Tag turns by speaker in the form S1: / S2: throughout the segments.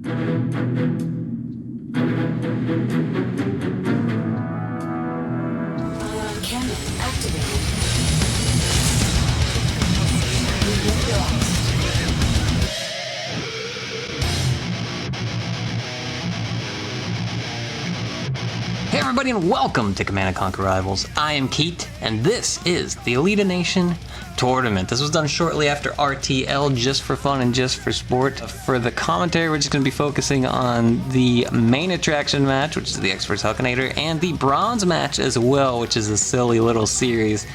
S1: Cannon activated.
S2: Hey everybody and welcome to Command & Conquer Rivals. I am Keat and this is the Alita Nation tournament. This was done shortly after RTL, just for fun and just for sport. For the commentary, we're just going to be focusing on the main attraction match, which is the TheX vs Hukinator, and the bronze match as well, which is a silly little series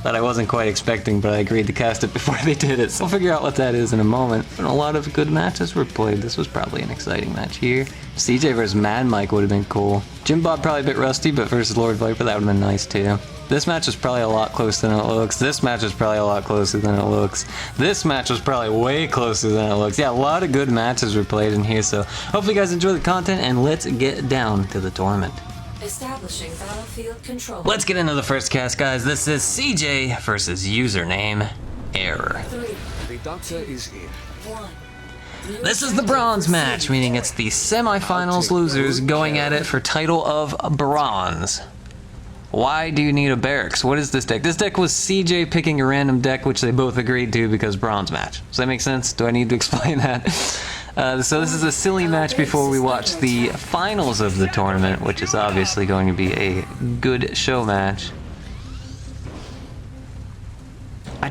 S2: that I wasn't quite expecting, but I agreed to cast it before they did it, so we'll figure out what that is in a moment. And a lot of good matches were played. This was probably an exciting match here. CJ versus Mad Mike would have been cool. Jim Bob probably a bit rusty, but versus Lord Viper, that would have been nice too. This match was probably a lot closer than it looks. This match was probably a lot closer than it looks. This match was probably way closer than it looks. Yeah, a lot of good matches were played in here, so hopefully you guys enjoy the content, and let's get down to the tournament.
S1: Establishing battlefield control.
S2: Let's get into the first cast, guys. This is CJ versus username Error.
S3: The doctor is in.
S1: 1.
S2: This is the bronze match, meaning it's the semifinals losers going at it for title of bronze. Why do you need a barracks? What is this deck? This deck was CJ picking a random deck, which they both agreed to because bronze match. Does that make sense? Do I need to explain that? So this is a silly match before we watch the finals of the tournament, which is obviously going to be a good show match. I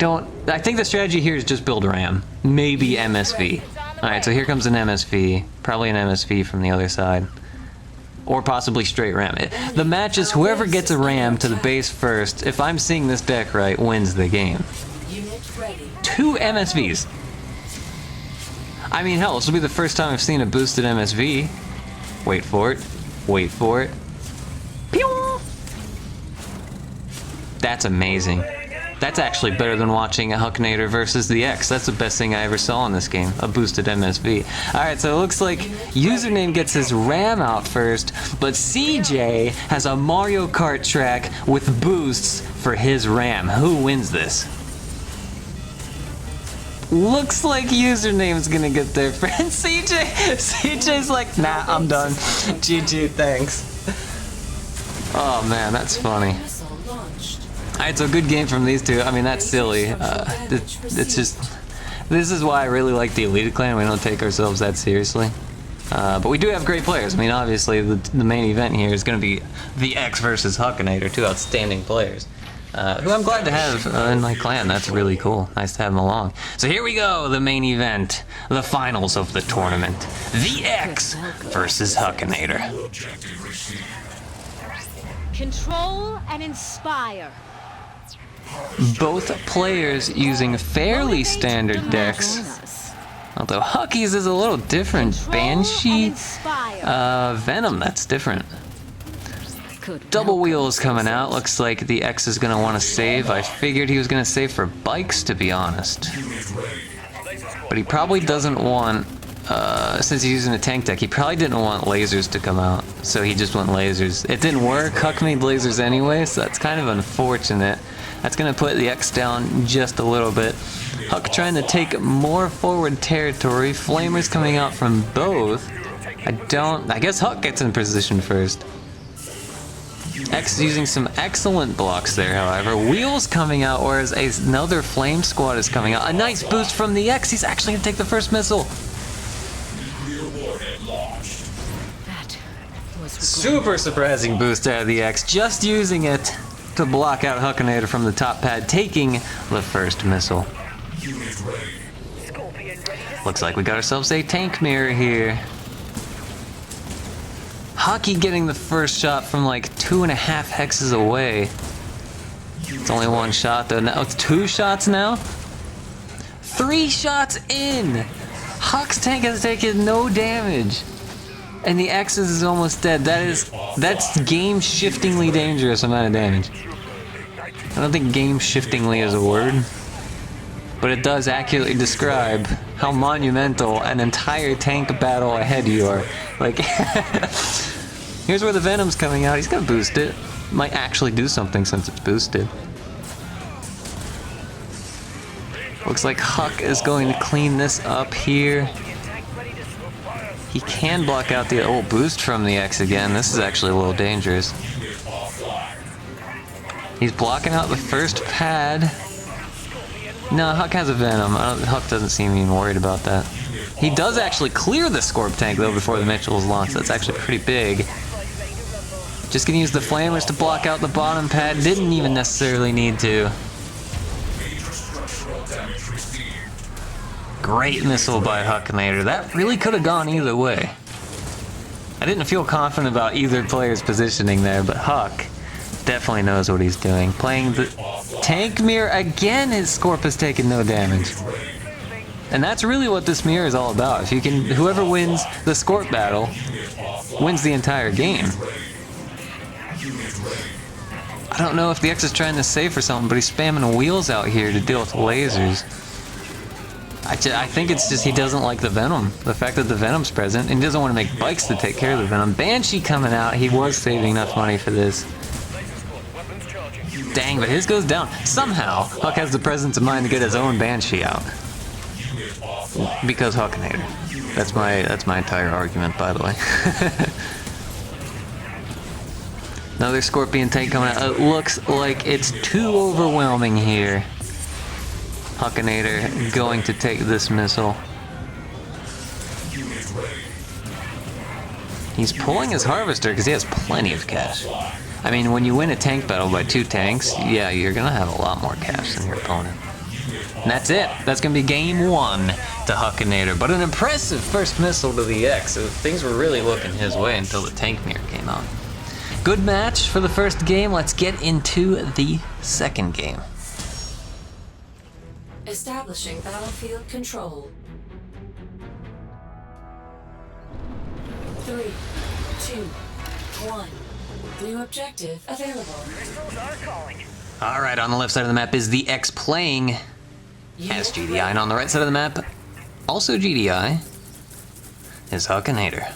S2: think the strategy here is just build RAM. Maybe MSV. Alright, so here comes an MSV. Probably an MSV from the other side. Or possibly straight RAM. The match is whoever gets a RAM to the base first, if I'm seeing this deck right, wins the game.
S1: Unit ready.
S2: 2 MSVs. I mean, hell, this will be the first time I've seen a boosted MSV. Wait for it. Wait for it. Pew! That's amazing. That's actually better than watching a Hukinator versus TheX. That's the best thing I ever saw in this game, a boosted MSV. Alright, so it looks like username gets his RAM out first, but CJ has a Mario Kart track with boosts for his RAM. Who wins this? Looks like username's gonna get their friend. CJ's like, nah, I'm done. GG, thanks. Oh man, that's funny.
S1: Missile launched.
S2: Alright, so good game from these two. I mean, that's silly. It's just, this is why I really like the Alita clan. We don't take ourselves that seriously. But we do have great players. I mean, obviously, the main event here is going to be TheX versus Hukinator, 2 outstanding players. Who I'm glad to have in my clan. That's really cool. Nice to have them along. So here we go, the main event, the finals of the tournament. TheX versus Hukinator.
S4: Control and inspire.
S2: Both players using fairly standard decks. Although Hucky's is a little different. Banshee, Venom, that's different. Double wheels coming out. Looks like the X is going to want to save. I figured he was going to save for bikes, to be honest. But he probably doesn't want, since he's using a tank deck, he probably didn't want lasers to come out. So he just went lasers. It didn't work. Huck made lasers anyway, so that's kind of unfortunate. That's going to put the X down just a little bit. Huck trying to take more forward territory. Flamers coming out from both. I guess Huck gets in position first. X using some excellent blocks there, however. Wheels coming out, whereas another flame squad is coming out. A nice boost from the X. He's actually going to take the first missile. Super surprising boost out of the X. Just using it to block out Hukinator from the top pad, taking the first missile. Looks like we got ourselves a tank mirror here. Hockey getting the first shot from like 2.5 hexes away. It's only 1 shot though. Now it's 2 shots now. 3 shots in. Huck's tank has taken no damage. And the X's is almost dead. That's game-shiftingly dangerous amount of damage. I don't think game-shiftingly is a word, but it does accurately describe how monumental an entire tank battle ahead you are. Like, here's where the Venom's coming out. He's gonna boost it. Might actually do something since it's boosted. Looks like Huck is going to clean this up here. He can block out the old boost from the X again. This is actually a little dangerous. He's blocking out the first pad. No, Huck has a Venom. Huck doesn't seem even worried about that. He does actually clear the Scorp tank though before the Mitchell's launch. That's actually pretty big. Just gonna use the Flamers to block out the bottom pad. Didn't even necessarily need to. Great missile by Hukinator. That really could have gone either way. I didn't feel confident about either player's positioning there, but Huck definitely knows what he's doing. Playing the tank mirror again, his Scorp has taken no damage. And that's really what this mirror is all about. If you can, whoever wins the Scorp battle wins the entire game. I don't know if the X is trying to save for something, but he's spamming wheels out here to deal with lasers. I think it's just he doesn't like the Venom. The fact that the Venom's present, and he doesn't want to make bikes to take care of the Venom. Banshee coming out, he was saving enough money for this. Dang, but his goes down. Somehow, Huck has the presence of mind to get his own Banshee out. Because Hukinator. That's my entire argument, by the way. Another Scorpion tank coming out. It looks like it's too overwhelming here. Hukinator going to take this missile. He's pulling his Harvester because he has plenty of cash. I mean, when you win a tank battle by 2 tanks, yeah, you're gonna have a lot more cash than your opponent. And that's it. That's gonna be game 1 to Hukinator. But an impressive first missile to the X. So things were really looking his way until the tank mirror came out. Good match for the first game. Let's get into the second game.
S1: Establishing battlefield control. 3, 2, 1. New objective available.
S2: Alright, on the left side of the map is the X playing as GDI, and on the right side of the map, also GDI, is Hukinator.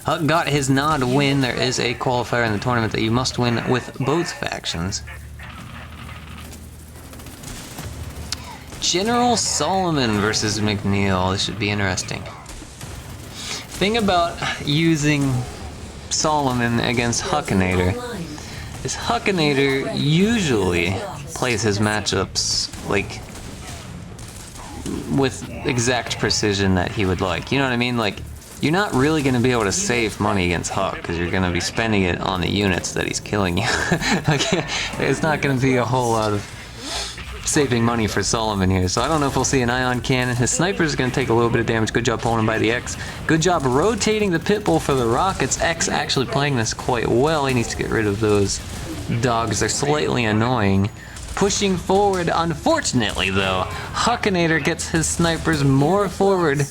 S2: Huck got his nod win. There is a qualifier in the tournament that you must win with both factions. General Solomon versus McNeil. This should be interesting. Thing about using Solomon against Hukinator is Hukinator usually plays his matchups like with exact precision that he would like. You know what I mean? Like, you're not really going to be able to save money against Huck because you're going to be spending it on the units that he's killing you. Like, it's not going to be a whole lot of saving money for Solomon here. So I don't know if we'll see an ion cannon. His sniper is going to take a little bit of damage. Good job pulling him by the X. Good job rotating the Pitbull for the rockets. X actually playing this quite well. He needs to get rid of those dogs. They're slightly annoying. Pushing forward, unfortunately though, Hukinator gets his snipers more forward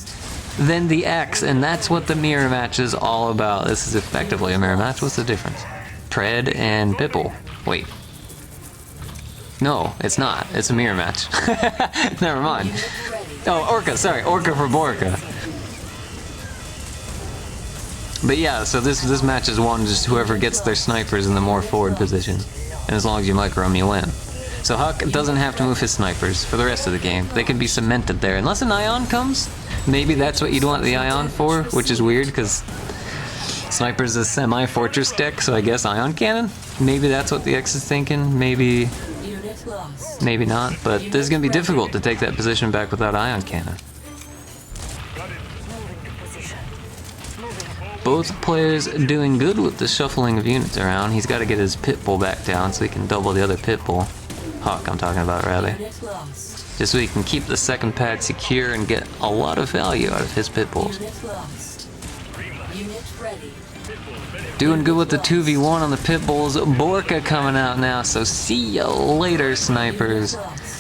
S2: than the X, and that's what the mirror match is all about. This is effectively a mirror match. What's the difference? Tread and Pitbull. Wait. No, it's not. It's a mirror match. Never mind. Oh, Orca, sorry. Orca for Borca. But yeah, so this match is won just whoever gets their snipers in the more forward position. And as long as you micro them, you win. So Huck doesn't have to move his snipers for the rest of the game. They can be cemented there. Unless an ion comes, maybe that's what you'd want the ion for, which is weird because sniper's a semi-fortress deck, so I guess ion cannon? Maybe that's what the X is thinking. Maybe not, but this is going to be difficult to take that position back without ion cannon. Both players doing good with the shuffling of units around. He's got to get his Pitbull back down so he can double the other Pitbull. Huck, I'm talking about, rather. Just so he can keep the second pad secure and get a lot of value out of his Pitbulls. Doing good with the 2v1 on the Pitbulls. Borca coming out now, so see ya later, snipers.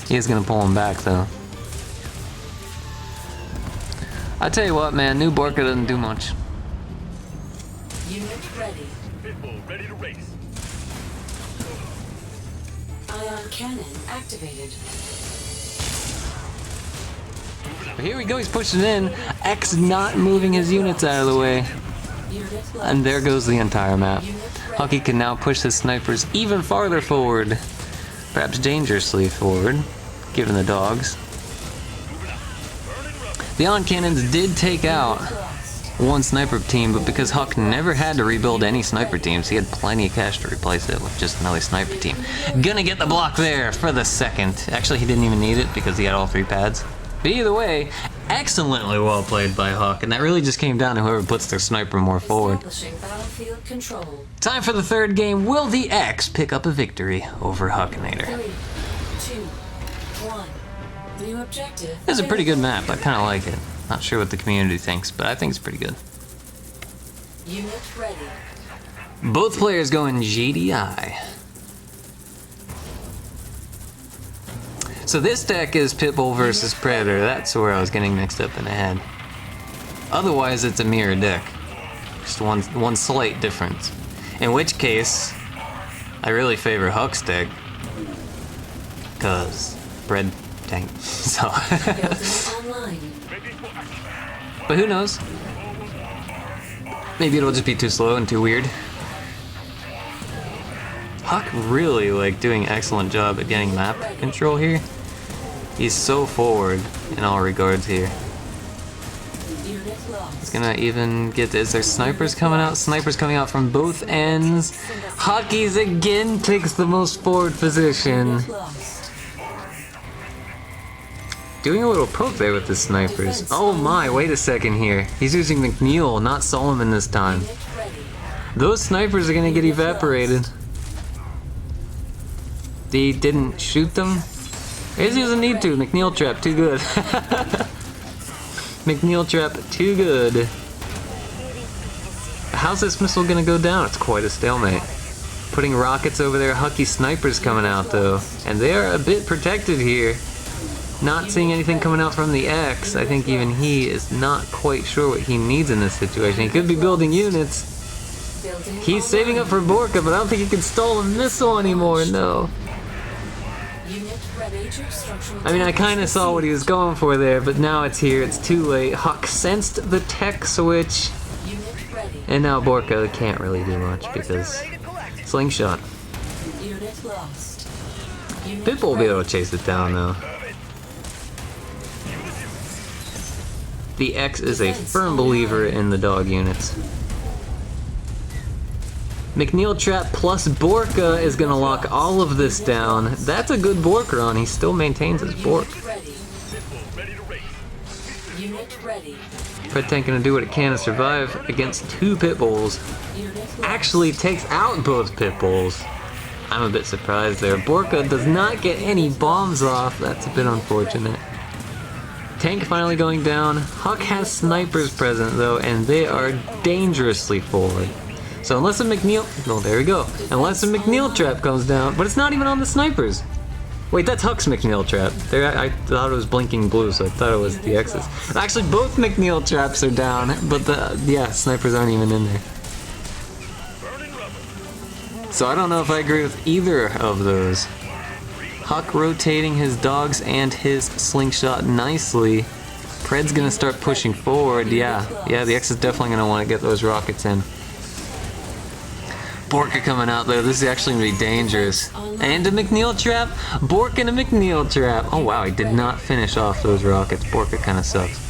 S2: He is going to pull him back, though. I tell you what, man, new Borca doesn't do much.
S1: Unit ready.
S3: Pitbull ready to race.
S1: Ion cannon activated.
S2: But here we go, he's pushing in. X not moving his units out of the way. And there goes the entire map. Hucky can now push his snipers even farther forward. Perhaps dangerously forward, given the dogs. The on cannons did take out one sniper team, but because Huck never had to rebuild any sniper teams, he had plenty of cash to replace it with just another sniper team. Gonna get the block there for the second. Actually, he didn't even need it because he had all 3 pads. But either way, excellently well played by Huck, and that really just came down to whoever puts their sniper more forward.
S1: Establishing battlefield control.
S2: Time for the third game. Will the X pick up a victory over Hukinator?
S1: 3, 2, 1. New objective.
S2: It's a pretty good map. I kind of like it. Not sure what the community thinks, but I think it's pretty good.
S1: Unit ready.
S2: Both players going GDI. So this deck is Pitbull versus Predator. That's where I was getting mixed up in the head. Otherwise, it's a mirror deck. Just one slight difference. In which case, I really favor Huck's deck. Cause bread tank. So.
S1: Building online.
S2: But who knows? Maybe it'll just be too slow and too weird. Huck really doing excellent job at getting map control here. He's so forward in all regards here.
S1: Unit lost.
S2: He's gonna even get, is there snipers coming out? Snipers coming out from both ends. Huckies again takes the most forward position.
S1: Unit lost.
S2: Doing a little poke there with the snipers. Oh my, wait a second here. He's using McNeil, not Solomon this time.
S1: Unit ready.
S2: Those snipers are gonna get evaporated. He didn't shoot them? He doesn't need to. McNeil trap, too good. McNeil trap, too good. How's this missile gonna go down? It's quite a stalemate. Putting rockets over there. Hucky snipers coming out though. And they are a bit protected here. Not seeing anything coming out from the X. I think even he is not quite sure what he needs in this situation. He could be building units.
S1: Building
S2: He's saving up for Borka, but I don't think he can stall a missile anymore, no.
S1: Unit ready. Major structural
S2: I mean, I kind of
S1: damage
S2: saw what he was
S1: received.
S2: going for there, but now it's here. It's too late. Huck sensed the tech switch,
S1: Unit ready.
S2: and now Borka can't really do much because slingshot.
S1: Unit lost. Unit
S2: Pitbull will be able
S1: ready.
S2: to chase it down though. The X is a firm believer in the dog units. McNeil Trap plus Borka is going to lock all of this down. That's a good Borka on. He still maintains his Bork.
S1: Unit ready. Unit ready.
S2: Fred Tank going to do what it can to survive against two Pitbulls.
S1: Unit lost.
S2: Actually takes out both Pitbulls. I'm a bit surprised there. Borka does not get any bombs off. That's a bit unfortunate. Tank finally going down. Huck has snipers present though, and they are dangerously forward. So unless a McNeil, well there we go. Unless a McNeil trap comes down, but it's not even on the snipers. Wait, that's Huck's McNeil trap. There, I thought it was blinking blue, so I thought it was TheX's. Actually, both McNeil traps are down, but yeah, snipers aren't even in there. So I don't know if I agree with either of those. Huck rotating his dogs and his slingshot nicely. Pred's gonna start pushing forward. Yeah, the X is definitely gonna want to get those rockets in. Borka coming out though. This is actually gonna be dangerous. And a McNeil trap. Bork and a McNeil trap. Oh wow, he did not finish off those rockets. Borka kind of sucks.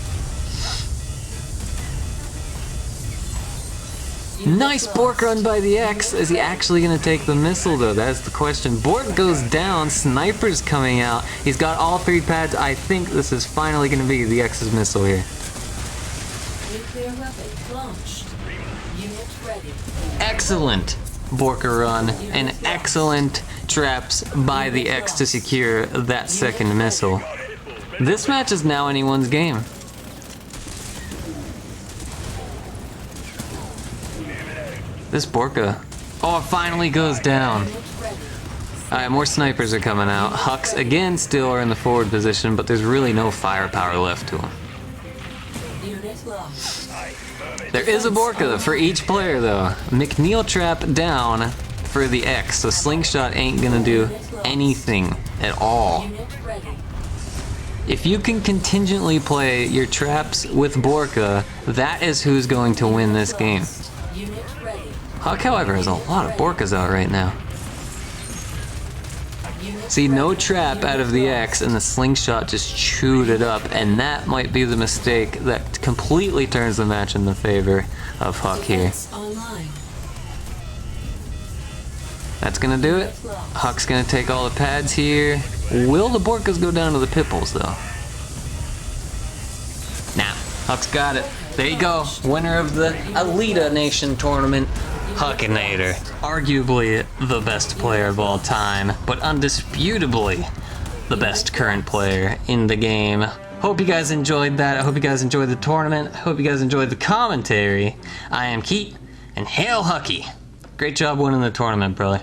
S2: Nice Bork run by the X. Is he actually going to take the missile though? That's the question. Bork goes down. Sniper's coming out. He's got all three pads. I think this is finally going to be the X's missile here.
S1: Nuclear weapon launched. Unit ready.
S2: Excellent Borka run and excellent traps by the X to secure that second missile. This match is now anyone's game. This Borka. Oh, it finally goes down.
S1: Unit ready.
S2: Alright, more snipers are coming out. Hucks again still are in the forward position, but there's really no firepower left to them.
S1: Unit lost.
S2: There is a Borka for each player though. McNeil trap down for the X, so slingshot ain't gonna do anything at all.
S1: Unit ready.
S2: If you can contingently play your traps with Borka, that is who's going to win this game.
S1: Unit ready.
S2: Huck, however, has a lot of Borkas out right now. See, no trap out of the X, and the slingshot just chewed it up, and that might be the mistake that completely turns the match in the favor of Huck here.
S1: Defense online.
S2: That's gonna do it. Huck's gonna take all the pads here. Will the Borkas go down to the Pipples, though? Nah, Huck's got it. There you go. Winner of the Alita Nation tournament, Hukinator. Arguably the best player of all time, but undisputably the best current player in the game. Hope you guys enjoyed that. I hope you guys enjoyed the tournament. I hope you guys enjoyed the commentary. I am Keat, and hail Hucky. Great job winning the tournament, brother.